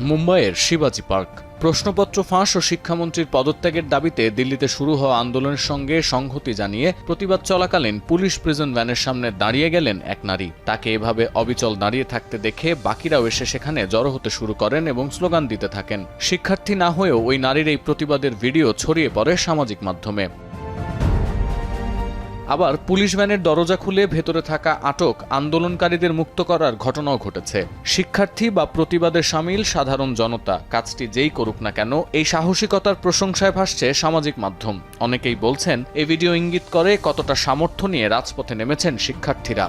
মুম্বাইয়ের শিবাজি পার্ক। প্রশ্নপত্র ফাঁস ও শিক্ষামন্ত্রীর পদত্যাগের দাবিতে দিল্লিতে শুরু হওয়া আন্দোলনের সঙ্গে সংহতি জানিয়ে প্রতিবাদ চলাকালীন পুলিশ প্রিজন ভ্যানের সামনে দাঁড়িয়ে গেলেন এক নারী। তাকে এভাবে অবিচল দাঁড়িয়ে থাকতে দেখে বাকিরাও এসে সেখানে জড়ো হতে শুরু করেন এবং স্লোগান দিতে থাকেন। শিক্ষার্থী না হয়েও ওই নারীর এই প্রতিবাদের ভিডিও ছড়িয়ে পড়ে সামাজিক মাধ্যমে। আবার পুলিশ ভ্যানের দরজা খুলে ভেতরে থাকা আটক আন্দোলনকারীদের মুক্ত করার ঘটনাও ঘটেছে। শিক্ষার্থী বা প্রতিবাদে সামিল সাধারণ জনতা কাজটি যেই করুক না কেন, এই সাহসিকতার প্রশংসায় ভাসছে সামাজিক মাধ্যম। অনেকেই বলছেন এই ভিডিও ইঙ্গিত করে কতটা সামর্থ্য নিয়ে রাজপথে নেমেছেন শিক্ষার্থীরা।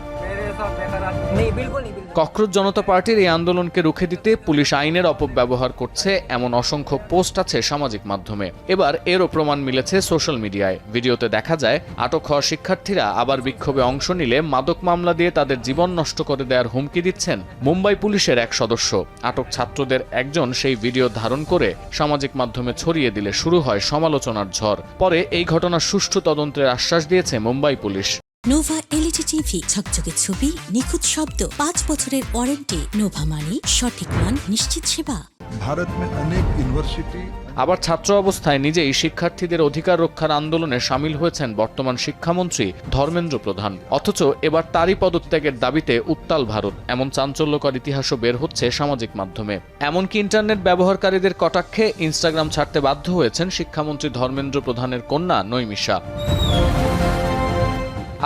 ককরোচ জনতা পার্টির এই আন্দোলনকে রুখে দিতে পুলিশ আইনের অপব্যবহার করছে এমন অসংখ্য পোস্ট আছে সামাজিক মাধ্যমে। এবার এরও প্রমাণ মিলেছে সোশ্যাল মিডিয়ায়। ভিডিওতে দেখা যায় আটক হওয়া শিক্ষার্থীরা আবার বিক্ষোভে অংশ নিলে মাদক মামলা দিয়ে তাদের জীবন নষ্ট করে দেওয়ার হুমকি দিচ্ছেন মুম্বাই পুলিশের এক সদস্য। আটক ছাত্রদের একজন সেই ভিডিও ধারণ করে সামাজিক মাধ্যমে ছড়িয়ে দিলে শুরু হয় সমালোচনার ঝড়। পরে এই ঘটনার সুষ্ঠু তদন্তের আশ্বাস দিয়েছে Mumbai police. Nova LED TV, ঝকঝকে ছবি, নিখুঁত শব্দ, 5 বছরের ওয়ারেন্টি। নোভা মানি সঠিক মান, নিশ্চিত সেবা। ভারত মে অনেক ইউনিভার্সিটি। আবার ছাত্র অবস্থায় নিজেই শিক্ষার্থীদের অধিকার রক্ষার আন্দোলনে সামিল হয়েছেন বর্তমান শিক্ষামন্ত্রী ধর্মেন্দ্র প্রধান। অথচ এবার তারই পদত্যাগের দাবিতে উত্তাল ভারত, এমন চাঞ্চল্যকর ইতিহাসও বের হচ্ছে সামাজিক মাধ্যমে। এমনকি ইন্টারনেট ব্যবহারকারীদের কটাক্ষে ইনস্টাগ্রাম ছাড়তে বাধ্য হয়েছেন শিক্ষামন্ত্রী ধর্মেন্দ্র প্রধানের কন্যা নৈমিষা।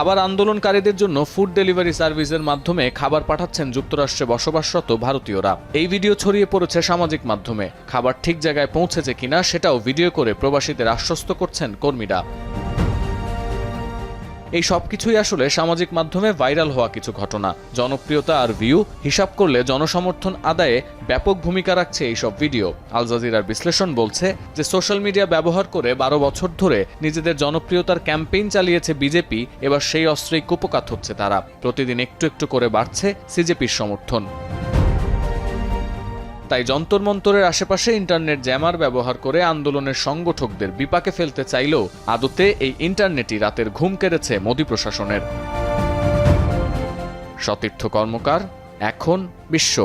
আবার আন্দোলনকারীদের জন্য ফুড ডেলিভারি সার্ভিসের মাধ্যমে খাবার পাঠাচ্ছেন যুক্তরাষ্ট্রে বসবাসরত ভারতীয়রা। এই ভিডিও ছড়িয়ে পড়েছে সামাজিক মাধ্যমে। খাবার ঠিক জায়গায় পৌঁছেছে কিনা সেটাও ভিডিও করে প্রবাসীদের আশ্বস্ত করছেন কর্মীরা। এই সবকিছুই আসলে সামাজিক মাধ্যমে ভাইরাল হওয়া কিছু ঘটনা। জনপ্রিয়তা আর ভিউ হিসাব করলে জনসমর্থন আদায়ে ব্যাপক ভূমিকা রাখছে এইসব ভিডিও। আল জাজিরার বিশ্লেষণ বলছে যে সোশ্যাল মিডিয়া ব্যবহার করে 12 বছর ধরে নিজেদের জনপ্রিয়তার ক্যাম্পেইন চালিয়েছে বিজেপি। এবার সেই অস্ত্রেই কুপকাত হচ্ছে তারা। প্রতিদিন একটু একটু করে বাড়ছে সিজেপির সমর্থন। তাই যন্তর মন্তরের আশেপাশে ইন্টারনেট জ্যামার ব্যবহার করে আন্দোলনের সংগঠকদের বিপাকে ফেলতে চাইলেও আদতে এই ইন্টারনেটই রাতের ঘুম কেড়েছে মোদি প্রশাসনের। সতীর্থ কর্মকার, এখন বিশ্ব।